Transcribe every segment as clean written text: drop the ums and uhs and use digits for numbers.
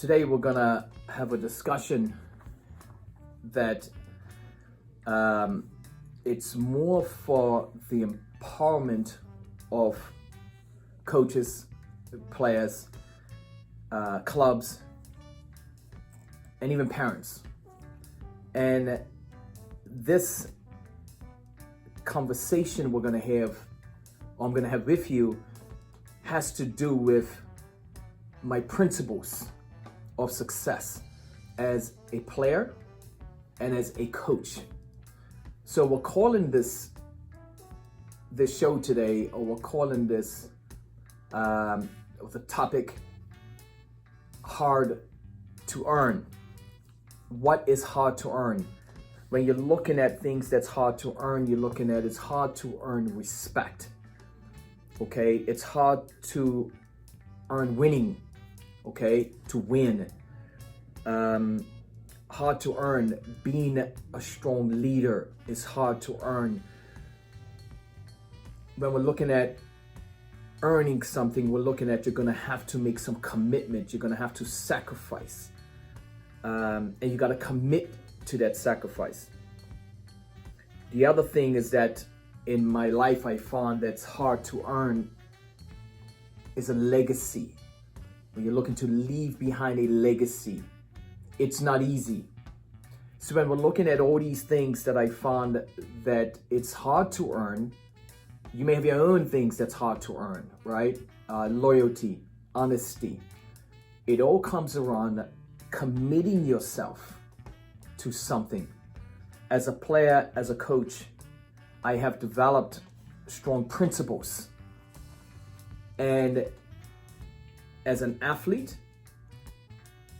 Today we're gonna have a discussion that it's more for the empowerment of coaches, players, clubs, and even parents. And this conversation we're gonna have, or I'm gonna have with you, has to do with my principles of success as a player and as a coach. So we're calling this show today, or we're calling this the topic hard to earn. What is hard to earn? When you're looking at things that's hard to earn, you're looking at it's hard to earn respect. Okay, it's hard to earn winning. Okay, to win. Hard to earn being a strong leader is hard to earn. When we're looking at earning something, we're looking at you're gonna have to make some commitment. You're gonna have to sacrifice, and you gotta commit to that sacrifice. The other thing is that in my life I found that's hard to earn is a legacy. When you're looking to leave behind a legacy, it's not easy. So when we're looking at all these things that I found that it's hard to earn, you may have your own things that's hard to earn, right? Loyalty, honesty. It all comes around committing yourself to something. As a player, as a coach, I have developed strong principles. And as an athlete,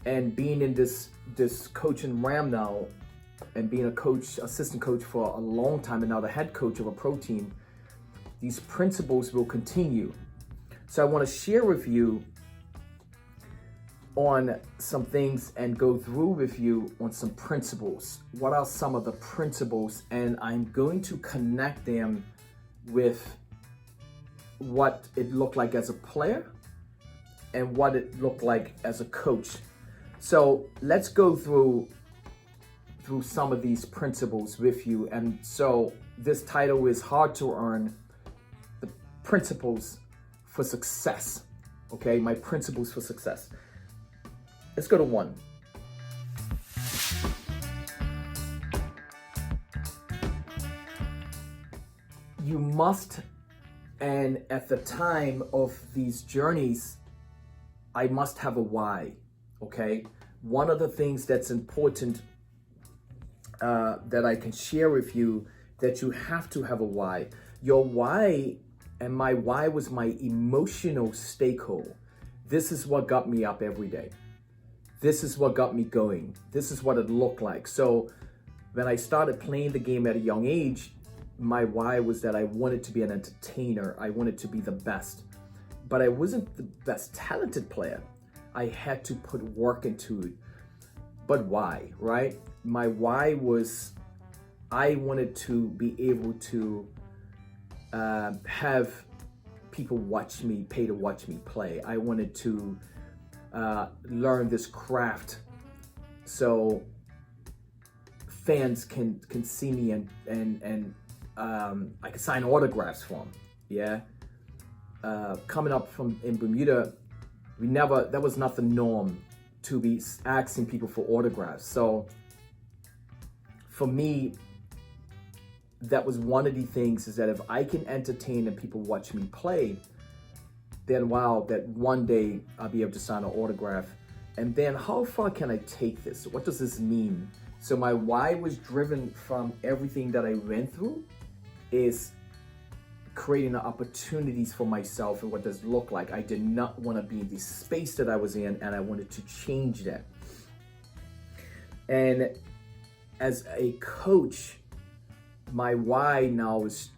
and being in this coaching realm now, and being a coach, assistant coach for a long time, and now the head coach of a pro team, these principles will continue. So I want to share with you on some things and go through with you on some principles. What are some of the principles? And I'm going to connect them with what it looked like as a player and what it looked like as a coach. So let's go through some of these principles with you. And so this title is Hard to Earn, the Principles for Success. Okay, my principles for success. Let's go to 1. You must, and at the time of these journeys, I must have a why, okay? One of the things that's important that I can share with you, that you have to have a why. Your why, and my why was my emotional stakeholder. This is what got me up every day. This is what got me going. This is what it looked like. So when I started playing the game at a young age, my why was that I wanted to be an entertainer. I wanted to be the best. But I wasn't the best talented player. I had to put work into it. But why, right? My why was I wanted to be able to have people watch me, pay to watch me play. I wanted to learn this craft so fans can see me and I can sign autographs for them. Yeah. Coming up in Bermuda, that was not the norm to be asking people for autographs. So for me, that was one of the things, is that if I can entertain and people watch me play, then wow, that one day I'll be able to sign an autograph. And then how far can I take this? What does this mean? So my why was driven from everything that I went through, is creating opportunities for myself. And what does it look like? I did not want to be in the space that I was in, and I wanted to change that. And as a coach, my why now is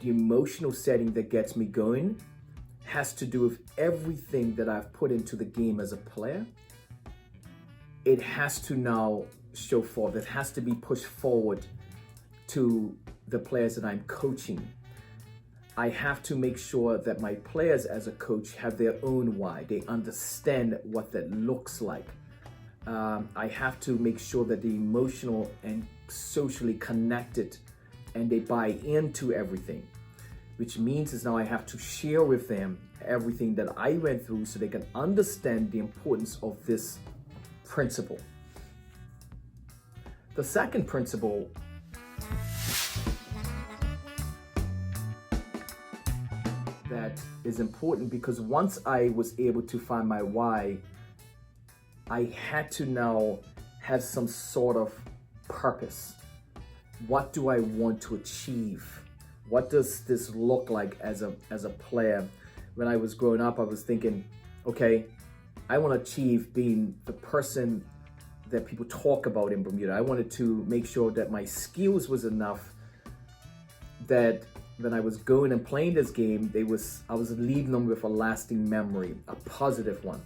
the emotional setting that gets me going, has to do with everything that I've put into the game as a player. It has to now show forth. It has to be pushed forward to the players that I'm coaching. I have to make sure that my players as a coach have their own why. They understand what that looks like. I have to make sure that they're emotional and socially connected and they buy into everything, which means is now I have to share with them everything that I went through so they can understand the importance of this principle. The second principle that is important, because once I was able to find my why, I had to now have some sort of purpose. What do I want to achieve? What does this look like as a player? When I was growing up, I was thinking, okay, I want to achieve being the person that people talk about in Bermuda. I wanted to make sure that my skills was enough that when I was going and playing this game, I was leaving them with a lasting memory, a positive one.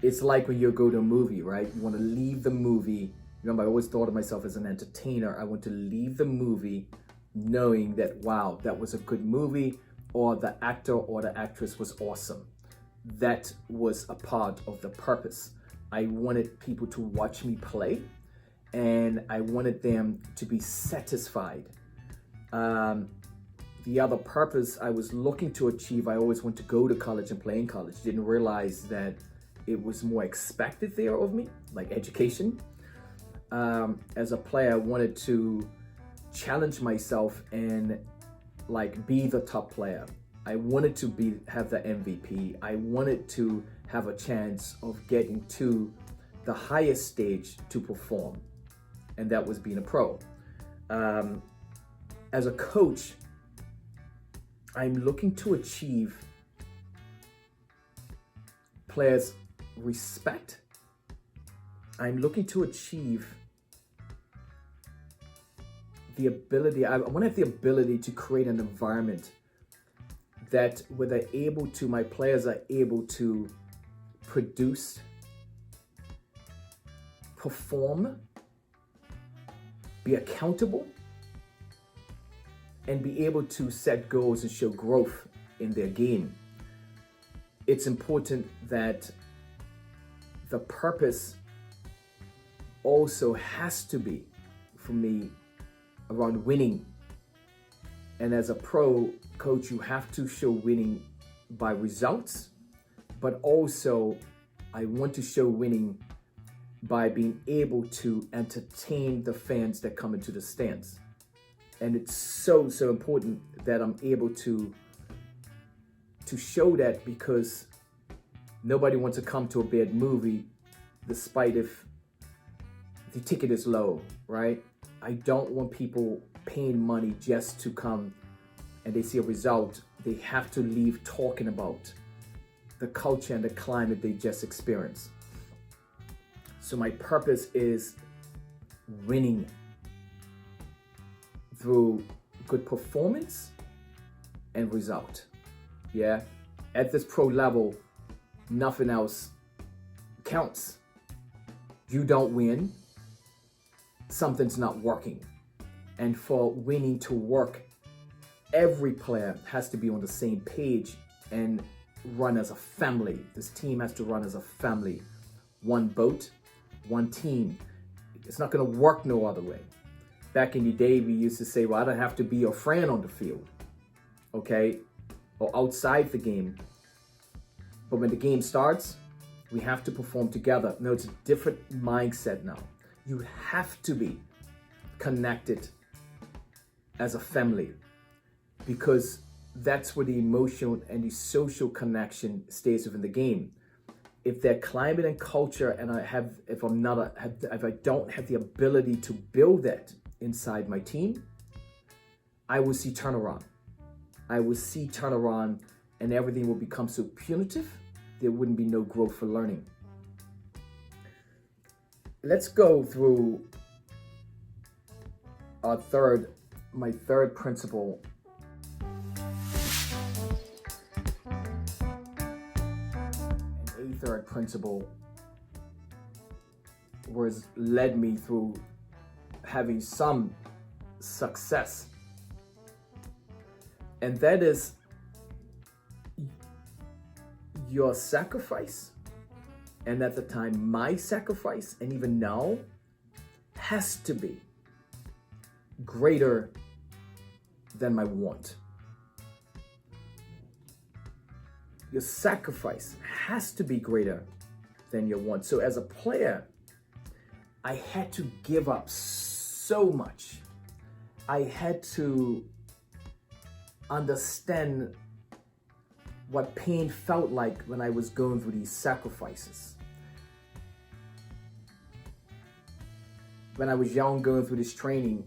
It's like when you go to a movie, right? You want to leave the movie. Remember, I always thought of myself as an entertainer. I want to leave the movie knowing that, wow, that was a good movie, or the actor or the actress was awesome. That was a part of the purpose. I wanted people to watch me play, and I wanted them to be satisfied. The other purpose I was looking to achieve, I always wanted to go to college and play in college. Didn't realize that it was more expected there of me, like education. As a player, I wanted to challenge myself and like be the top player. I wanted to have the MVP. I wanted to have a chance of getting to the highest stage to perform, and that was being a pro. As a coach, I'm looking to achieve players' respect. I'm looking to achieve the ability, I want to have the ability to create an environment that where my players are able to produce, perform, be accountable, and be able to set goals and show growth in their game. It's important that the purpose also has to be, for me, around winning. And as a pro coach, you have to show winning by results, but also I want to show winning by being able to entertain the fans that come into the stands. And it's so important that I'm able to show that, because nobody wants to come to a bad movie despite if the ticket is low, right? I don't want people paying money just to come and they see a result. They have to leave talking about the culture and the climate they just experienced. So my purpose is winning through good performance and result. Yeah, at this pro level, nothing else counts. You don't win, something's not working. And for winning to work, every player has to be on the same page and run as a family. This team has to run as a family. One boat, one team. It's not going to work no other way. Back in the day, we used to say, well, I don't have to be your friend on the field, okay, or outside the game. But when the game starts, we have to perform together. No, it's a different mindset now. You have to be connected as a family, because that's where the emotional and the social connection stays within the game. If their climate and culture, and if I don't have the ability to build that inside my team, I will see turnaround. And everything will become so punitive, there wouldn't be no growth for learning. Let's go through my third principle. And a third principle led me through having some success. And that is your sacrifice, and at the time, my sacrifice, and even now, has to be greater than my want. Your sacrifice has to be greater than your want. So as a player, I had to give up so much. I had to understand what pain felt like when I was going through these sacrifices. When I was young, going through this training,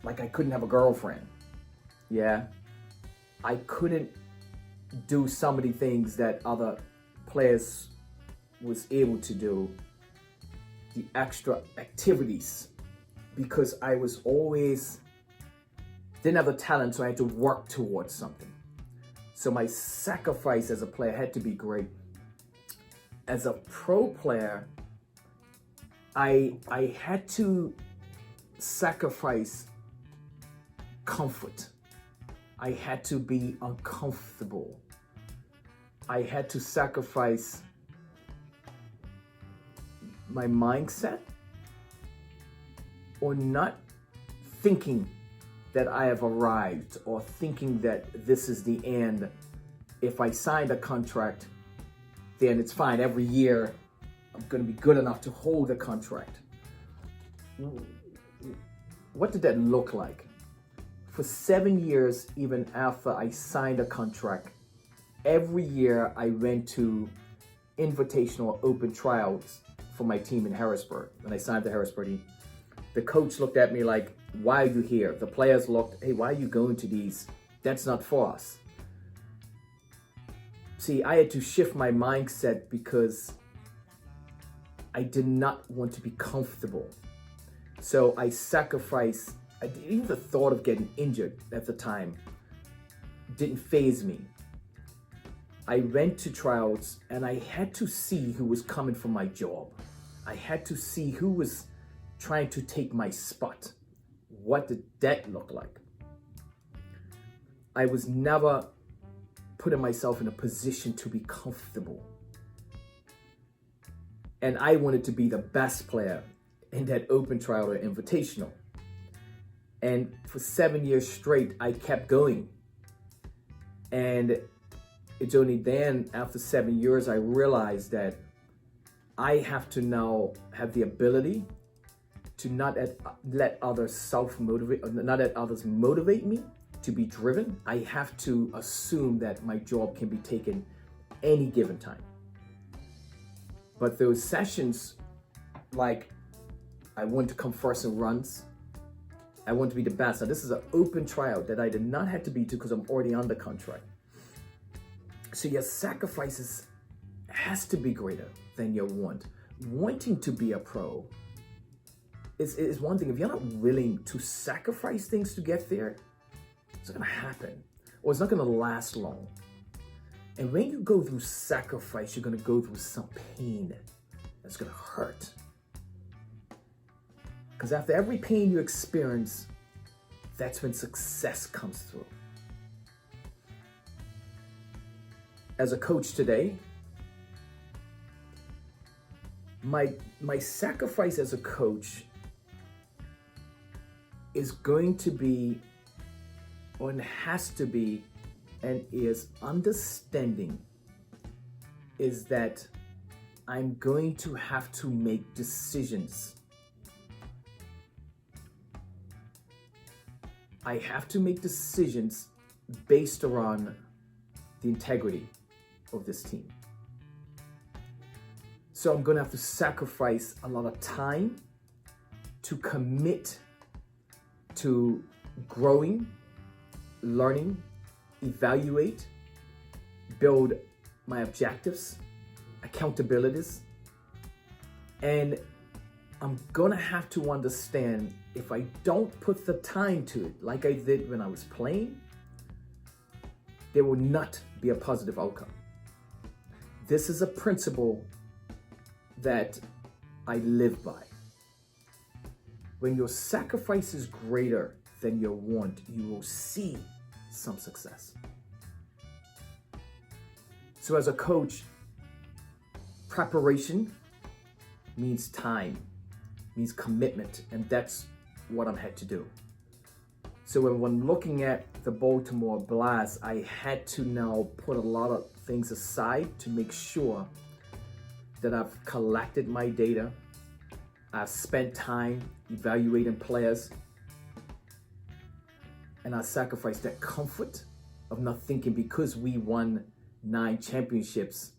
like I couldn't have a girlfriend. Yeah. I couldn't do some of the things that other players was able to do, the extra activities, because I was always, didn't have the talent, so I had to work towards something. So my sacrifice as a player had to be great. As a pro player, I had to sacrifice comfort. I had to be uncomfortable. I had to sacrifice my mindset, or not thinking that I have arrived, or thinking that this is the end. If I signed a contract, then it's fine. Every year, I'm going to be good enough to hold a contract. What did that look like? For 7 years, even after I signed a contract, every year I went to invitational open trials for my team in Harrisburg. When I signed the Harrisburg team, the coach looked at me like, why are you here? The players looked, hey, why are you going to these? That's not for us. See, I had to shift my mindset because I did not want to be comfortable. So I sacrificed, even the thought of getting injured at the time didn't faze me. I went to trials and I had to see who was coming for my job. I had to see who was trying to take my spot. What did that look like? I was never putting myself in a position to be comfortable. And I wanted to be the best player in that open trial or invitational. And for 7 years straight, I kept going. And it's only then, after 7 years, I realized that I have to now have the ability to not let others self-motivate, not let others motivate me to be driven. I have to assume that my job can be taken any given time. But those sessions, like I want to come first in runs, I want to be the best. Now this is an open trial that I did not have to be to because I'm already under contract. So your sacrifices has to be greater than your want. Wanting to be a pro is one thing. If you're not willing to sacrifice things to get there, it's not gonna happen, or it's not gonna last long. And when you go through sacrifice, you're gonna go through some pain that's gonna hurt. Because after every pain you experience, that's when success comes through. As a coach today, my sacrifice as a coach is going to be, or has to be, and is understanding, is that I'm going to have to make decisions. I have to make decisions based around the integrity of this team. So I'm gonna have to sacrifice a lot of time to commit to growing, learning, evaluate, build my objectives, accountabilities, and I'm gonna have to understand if I don't put the time to it like I did when I was playing, there will not be a positive outcome. This is a principle that I live by. When your sacrifice is greater than your want, you will see some success. So as a coach, preparation means time, means commitment, and that's what I'm had to do. So when looking at the Baltimore Blast, I had to now put a lot of things aside to make sure that I've collected my data, I've spent time evaluating players, and I sacrificed that comfort of not thinking because we won 9 championships,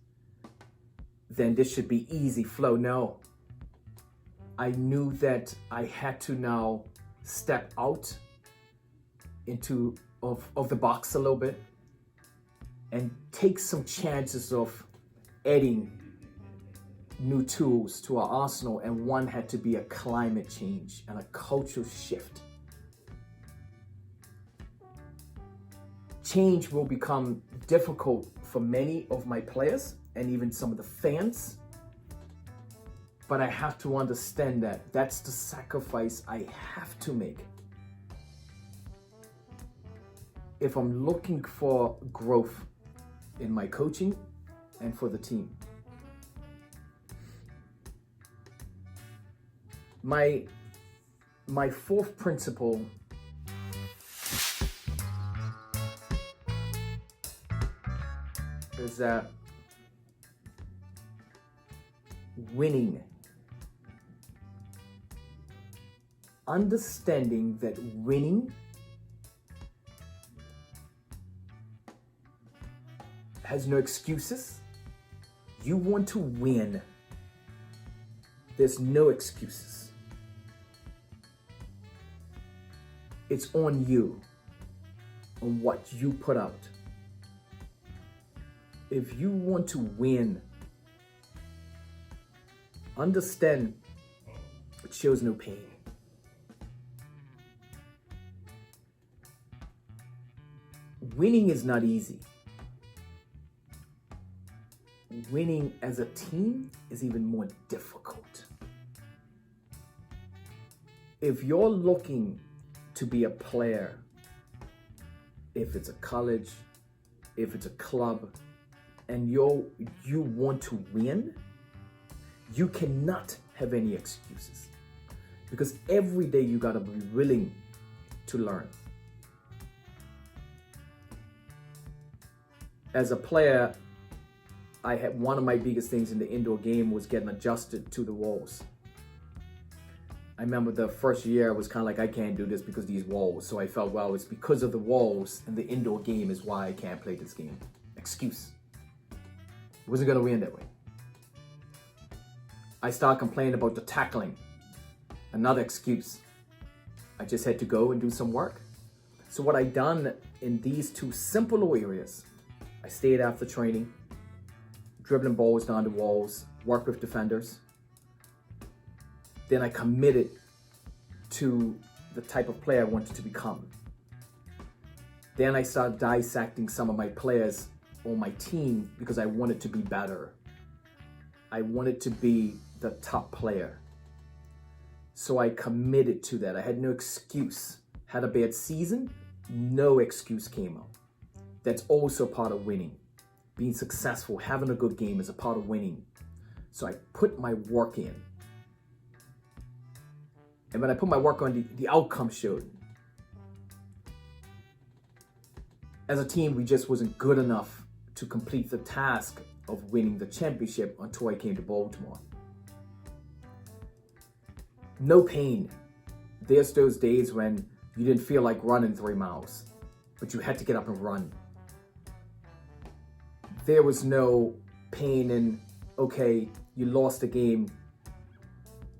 then this should be easy flow. No. I knew that I had to now step out into of the box a little bit and take some chances of adding new tools to our arsenal, and one had to be a climate change and a cultural shift. Change will become difficult for many of my players and even some of the fans, but I have to understand that that's the sacrifice I have to make if I'm looking for growth in my coaching and for the team. My fourth principle is that winning, understanding that winning has no excuses. You want to win. There's no excuses. It's on you, on what you put out. If you want to win, understand it shows no pain. Winning is not easy. Winning as a team is even more difficult. If you're looking to be a player, if it's a college, if it's a club, and you want to win, you cannot have any excuses. Because every day you gotta be willing to learn. As a player, I had one of my biggest things in the indoor game was getting adjusted to the walls. I remember the first year I was kind of like, I can't do this because these walls. So I felt, well, it's because of the walls and the indoor game is why I can't play this game. Excuse. It wasn't gonna win that way. I started complaining about the tackling. Another excuse. I just had to go and do some work. So what I done in these two simple areas, I stayed after training, dribbling balls down the walls, work with defenders. Then I committed to the type of player I wanted to become. Then I started dissecting some of my players on my team because I wanted to be better. I wanted to be the top player. So I committed to that. I had no excuse. Had a bad season, no excuse came out. That's also part of winning. Being successful, having a good game is a part of winning. So I put my work in. And when I put my work on, the outcome showed. As a team, we just wasn't good enough to complete the task of winning the championship until I came to Baltimore. No pain. There's those days when you didn't feel like running 3 miles, but you had to get up and run. There was no pain in, okay, you lost the game,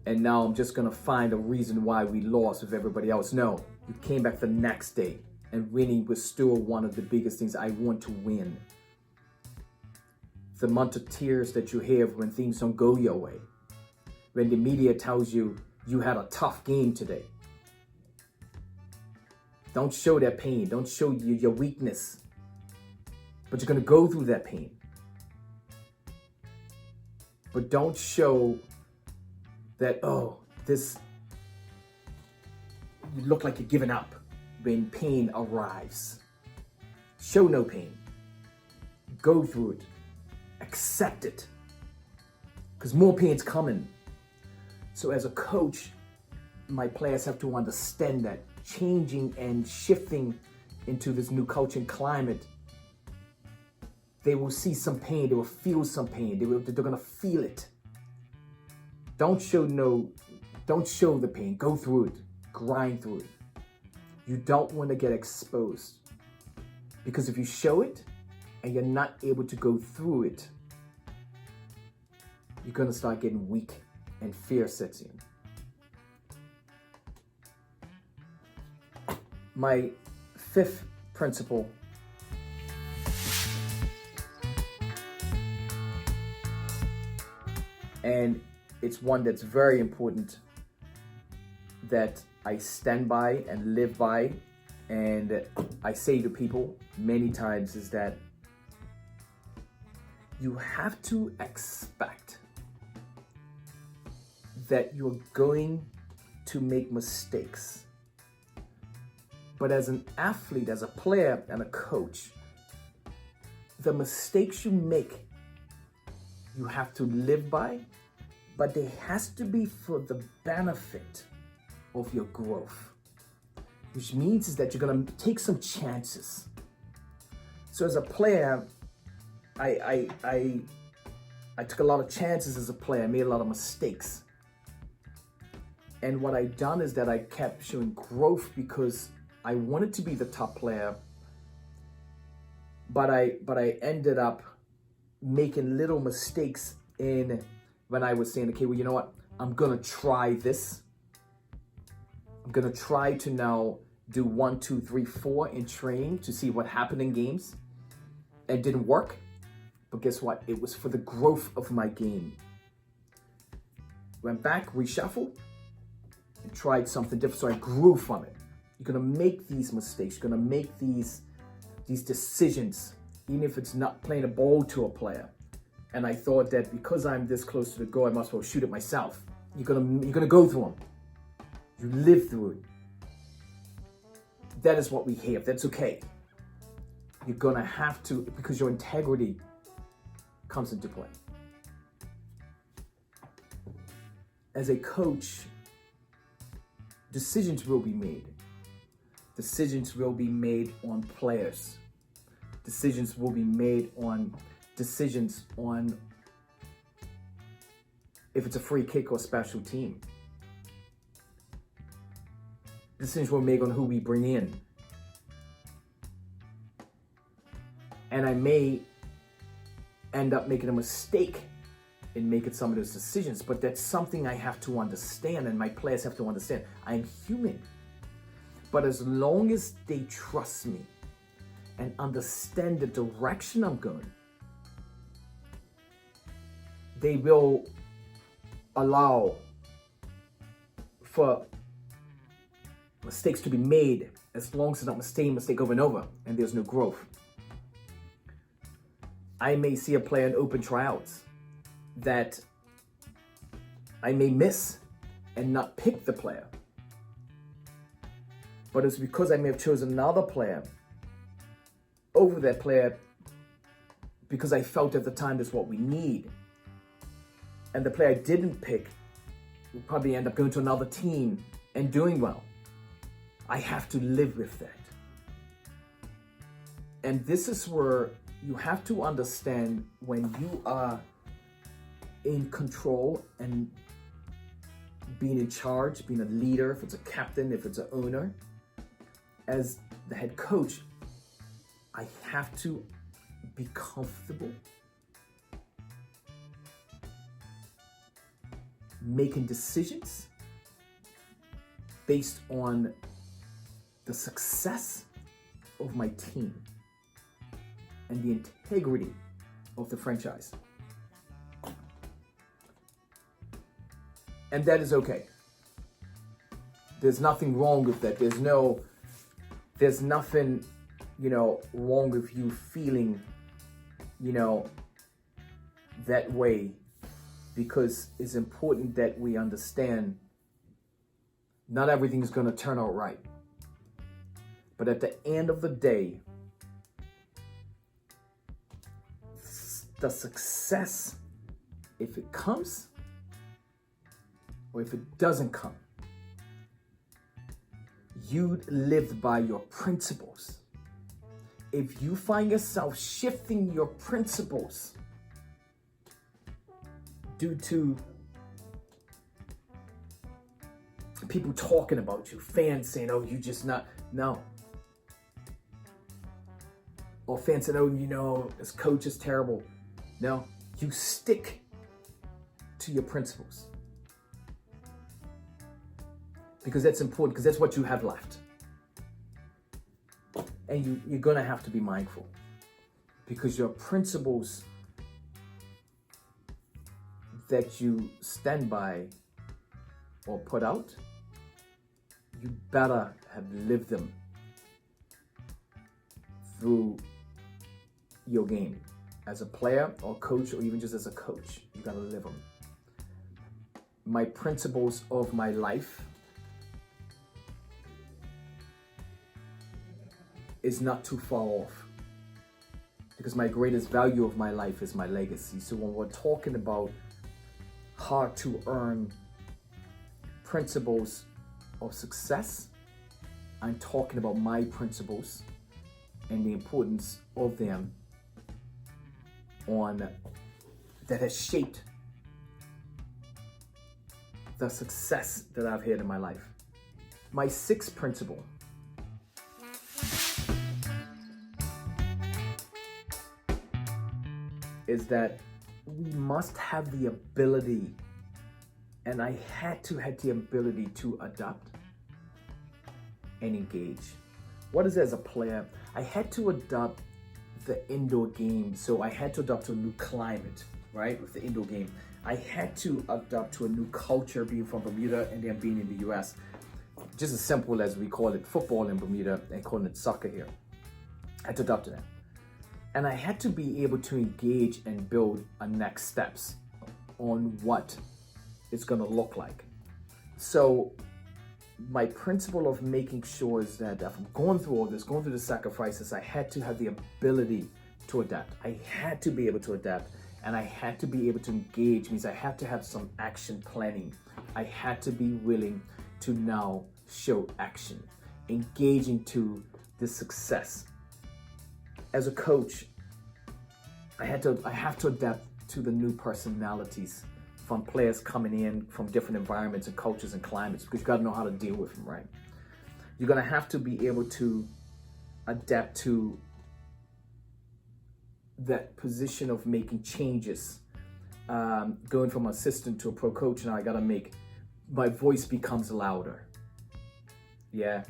and now I'm just gonna find a reason why we lost with everybody else. No, you came back the next day, and winning was still one of the biggest things. I want to win. The amount of tears that you have when things don't go your way. When the media tells you you had a tough game today. Don't show that pain. Don't show your weakness. But you're gonna go through that pain. But don't show that, oh, you look like you're giving up when pain arrives. Show no pain. Go through it. Accept it. Because more pain's coming. So as a coach, my players have to understand that changing and shifting into this new coaching climate, they will see some pain, they will feel some pain, they're gonna feel it. Don't show the pain, go through it, grind through it. You don't wanna get exposed. Because if you show it and you're not able to go through it, you're gonna start getting weak and fear sets in. My fifth principle and it's one that's very important that I stand by and live by, and I say to people many times, is that you have to expect that you're going to make mistakes. But as an athlete, as a player and a coach, the mistakes you make, you have to live by, but there has to be for the benefit of your growth, which means is that you're gonna take some chances. So as a player, I took a lot of chances as a player, I made a lot of mistakes. And what I done is that I kept showing growth because I wanted to be the top player, but I ended up making little mistakes in when I was saying, okay, well, you know what? I'm gonna try this. I'm gonna try to now do 1, 2, 3, 4 in training to see what happened in games. It didn't work, but guess what? It was for the growth of my game. Went back, reshuffled, and tried something different, so I grew from it. You're gonna make these mistakes. You're gonna make these decisions, even if it's not playing a ball to a player. And I thought that because I'm this close to the goal, I must well shoot it myself. You're gonna go through them. You live through it. That is what we have. That's okay. You're gonna have to, because your integrity comes into play. As a coach, decisions will be made. Decisions will be made on players. Decisions will be made on if it's a free kick or special team. Decisions were made on who we bring in. And I may end up making a mistake in making some of those decisions, but that's something I have to understand and my players have to understand. I'm human. But as long as they trust me and understand the direction I'm going, they will allow for mistakes to be made as long as it's not mistake over and over and there's no growth. I may see a player in open tryouts that I may miss and not pick the player. But it's because I may have chosen another player over that player because I felt at the time that's what we need. And the player I didn't pick will probably end up going to another team and doing well. I have to live with that. And this is where you have to understand when you are in control and being in charge, being a leader, if it's a captain, if it's an owner, as the head coach, I have to be comfortable making decisions based on the success of my team and the integrity of the franchise. And that is okay. There's nothing wrong with that. There's nothing, wrong with you feeling, that way, because it's important that we understand not everything is going to turn out right. But at the end of the day, the success, if it comes or if it doesn't come, you lived by your principles. If you find yourself shifting your principles due to people talking about you, fans saying, oh, you just not, no. Or fans saying, oh, this coach is terrible. No, you stick to your principles. Because that's important, because that's what you have left. And you're gonna have to be mindful, because your principles that you stand by or put out, you better have lived them through your game as a player or coach, or even just as a coach. You gotta live them. My principles of my life is not too far off, because my greatest value of my life is my legacy. So when we're talking about hard to earn principles of success, I'm talking about my principles and the importance of them that has shaped the success that I've had in my life. My sixth principle is that we must have the ability, and I had to have the ability to adapt and engage. What is it as a player? I had to adapt the indoor game. So I had to adapt to a new climate, right? With the indoor game. I had to adapt to a new culture, being from Bermuda and then being in the US. Just as simple as we call it football in Bermuda and calling it soccer here. I had to adapt to that. And I had to be able to engage and build a next steps on what it's gonna look like. So my principle of making sure is that if I'm going through all this, going through the sacrifices, I had to have the ability to adapt. I had to be able to adapt, and I had to be able to engage. Means I had to have some action planning. I had to be willing to now show action, engaging to the success. As a coach, I have to adapt to the new personalities from players coming in from different environments and cultures and climates, because you got to know how to deal with them, right? You're going to have to be able to adapt to that position of making changes. Going from assistant to a pro coach, now I got to my voice becomes louder. Yeah.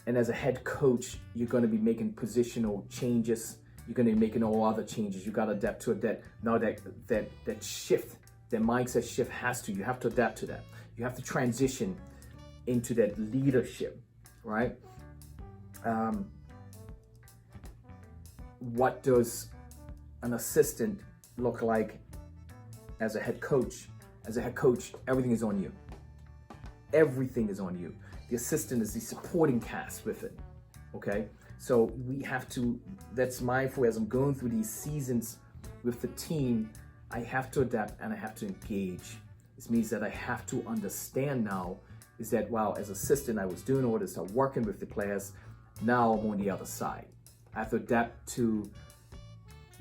And as a head coach, you're going to be making positional changes. You're going to be making all other changes. You got to adapt to that. Now that shift, that mindset shift you have to adapt to that. You have to transition into that leadership, right? What does an assistant look like as a head coach? As a head coach, everything is on you. Everything is on you. The assistant is the supporting cast with it, okay? So we have to, that's mindful as I'm going through these seasons with the team. I have to adapt and I have to engage. This means that I have to understand now is that while as assistant I was doing all this, I'm working with the players, now I'm on the other side. I have to adapt to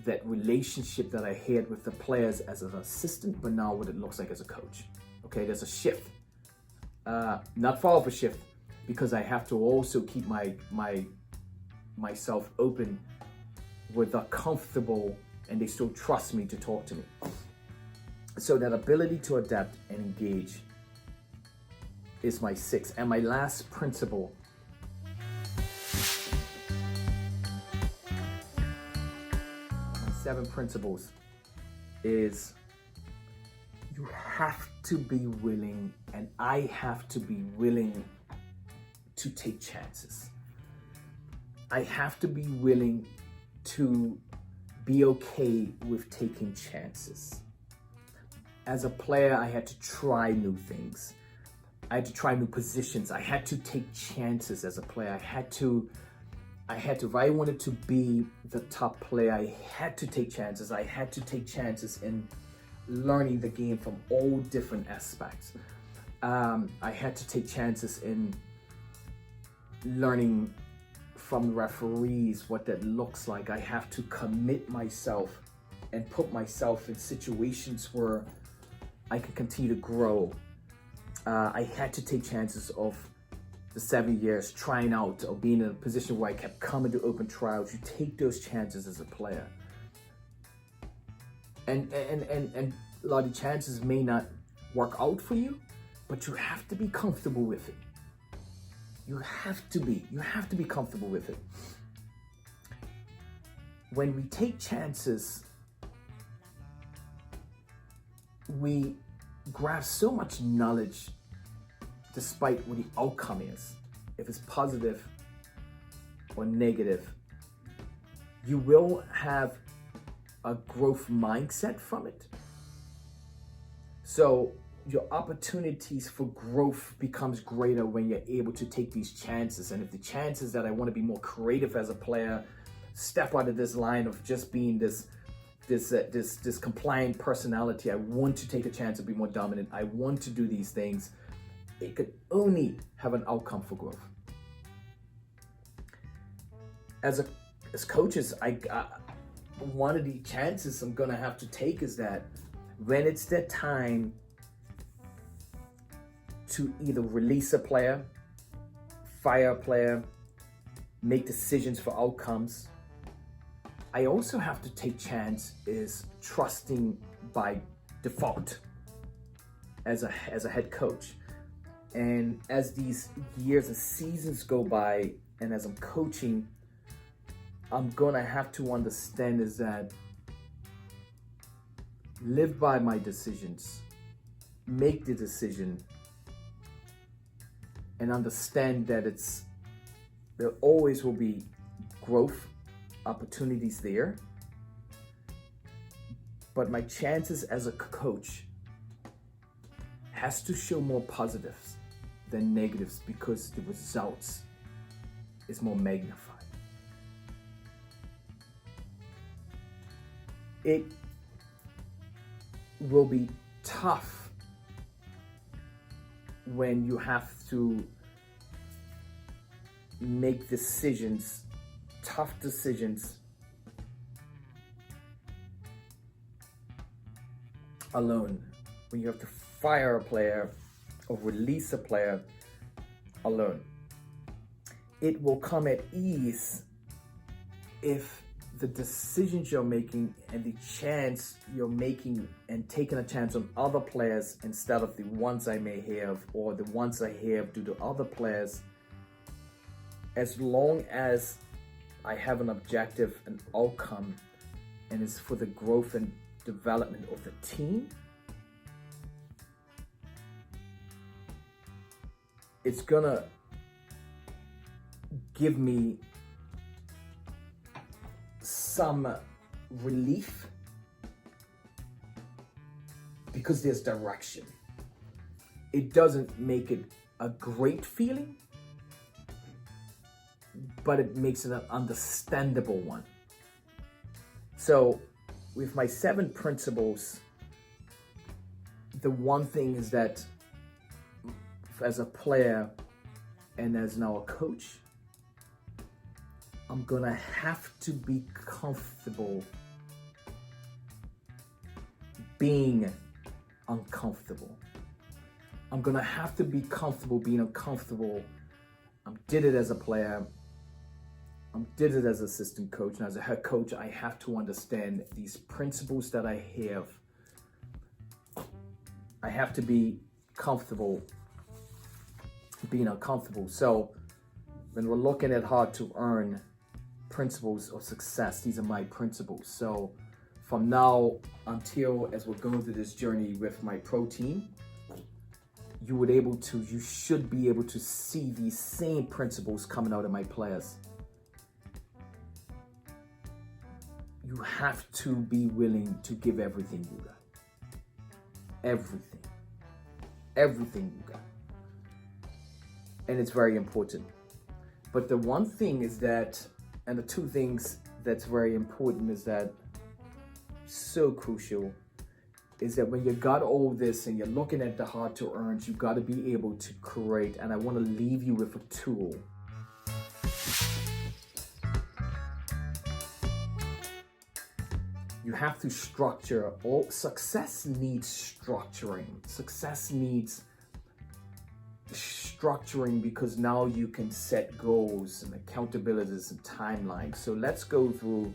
that relationship that I had with the players as an assistant, but now what it looks like as a coach. Okay, there's a shift. Not far of a shift, because I have to also keep myself open where they're comfortable and they still trust me to talk to me. So that ability to adapt and engage is my sixth. And my last principle my 7 principles is you have to be willing, and I have to be willing to take chances. I have to be willing to be okay with taking chances. As a player, I had to try new things. I had to try new positions. I had to take chances as a player. I had to if I wanted to be the top player, I had to take chances. I had to take chances in learning the game from all different aspects. I had to take chances in learning from referees what that looks like. I have to commit myself and put myself in situations where I can continue to grow. I had to take chances of the 7 years trying out or being in a position where I kept coming to open trials. You take those chances as a player. And a lot of chances may not work out for you, but you have to be comfortable with it. You have to be comfortable with it. When we take chances, we grab so much knowledge despite what the outcome is. If it's positive or negative, you will have a growth mindset from it. So your opportunities for growth becomes greater when you're able to take these chances. And if the chances that I want to be more creative as a player, step out of this line of just being this compliant personality, I want to take a chance to be more dominant, I want to do these things, it could only have an outcome for growth. As coaches, one of the chances I'm gonna have to take is that when it's the time to either release a player, fire a player, make decisions for outcomes, I also have to take chance is trusting by default as a head coach. And as these years and seasons go by, and as I'm coaching, I'm gonna have to understand is that live by my decisions, make the decision, and understand that there always will be growth opportunities there. But my chances as a coach has to show more positives than negatives because the results is more magnified. It will be tough when you have to make decisions, tough decisions alone. When you have to fire a player or release a player alone. It will come at ease if the decisions you're making and the chance you're making and taking a chance on other players instead of the ones I may have or the ones I have due to other players, as long as I have an objective, an outcome, and it's for the growth and development of the team, it's gonna give me some relief because there's direction. It doesn't make it a great feeling, but it makes it an understandable one. So with my 7 principles, the one thing is that as a player and as now a coach, I'm gonna have to be comfortable being uncomfortable. I'm gonna have to be comfortable being uncomfortable. I did it as a player. I did it as assistant coach. And as a head coach, I have to understand these principles that I have. I have to be comfortable being uncomfortable. So when we're looking at how to earn principles of success, these are my principles. So from now until as we're going through this journey with my pro team, you should be able to see these same principles coming out of my players. You have to be willing to give everything you got. Everything you got. And it's very important. But the one thing is that And the two things that's very important is that, so crucial, is that when you got all this and you're looking at the hard to earns, you got to be able to create. And I want to leave you with a tool. You have to structure. All success needs structuring. Success needs structuring because now you can set goals and accountabilities and timelines. So let's go through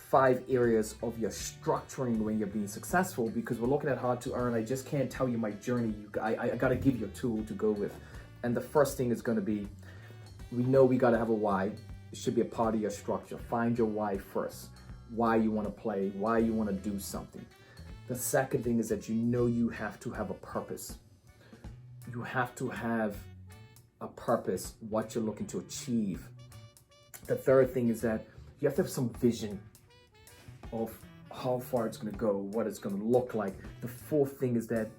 5 areas of your structuring when you're being successful, because we're looking at hard to earn. I just can't tell you my journey. I got to give you a tool to go with. And the first thing is going to be, we know we got to have a why. It should be a part of your structure. Find your why first. Why you want to play, why you want to do something. The second thing is that you have to have a purpose. You have to have a purpose, what you're looking to achieve. The third thing is that you have to have some vision of how far it's going to go, what it's going to look like. The fourth thing is that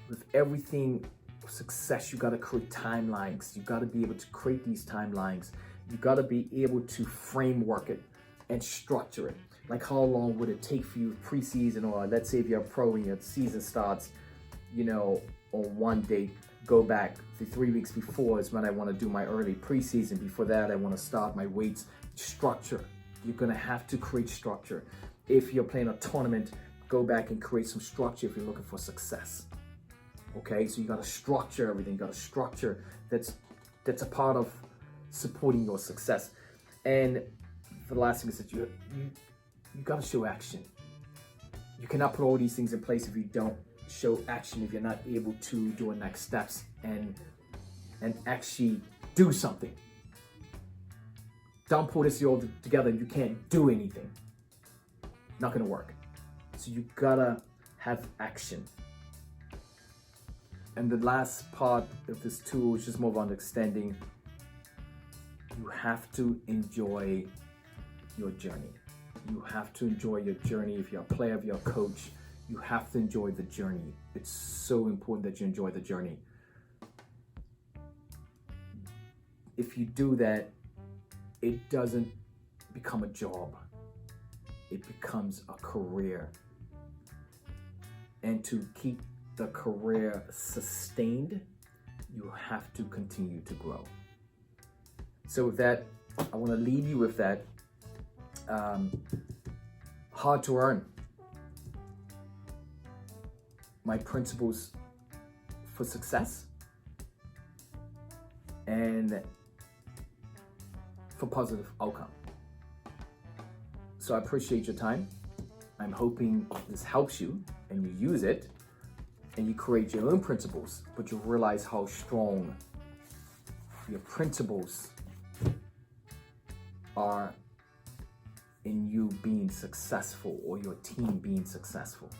with everything success, you got to create timelines. You got to be able to create these timelines. You got to be able to framework it and structure it. Like, how long would it take for you preseason, or let's say if you're a pro and your season starts, on one date, go back to 3 weeks before is when I want to do my early preseason. Before that, I want to start my weights. Structure. You're going to have to create structure. If you're playing a tournament, go back and create some structure if you're looking for success. Okay, so you got to structure everything. You got to structure that's a part of supporting your success. And the last thing is that you got to show action. You cannot put all these things in place if you don't show action, if you're not able to do a next steps and actually do something. Don't put this all together and you can't do anything. Not gonna work. So you gotta have action. And the last part of this tool is just more of understanding. You have to enjoy your journey. You have to enjoy your journey. If you're a player, if you're a coach, you have to enjoy the journey. It's so important that you enjoy the journey. If you do that, it doesn't become a job. It becomes a career. And to keep the career sustained, you have to continue to grow. So with that, I want to leave you with that. Hard to earn. My principles for success and for positive outcome. So I appreciate your time. I'm hoping this helps you and you use it and you create your own principles, but you realize how strong your principles are in you being successful or your team being successful.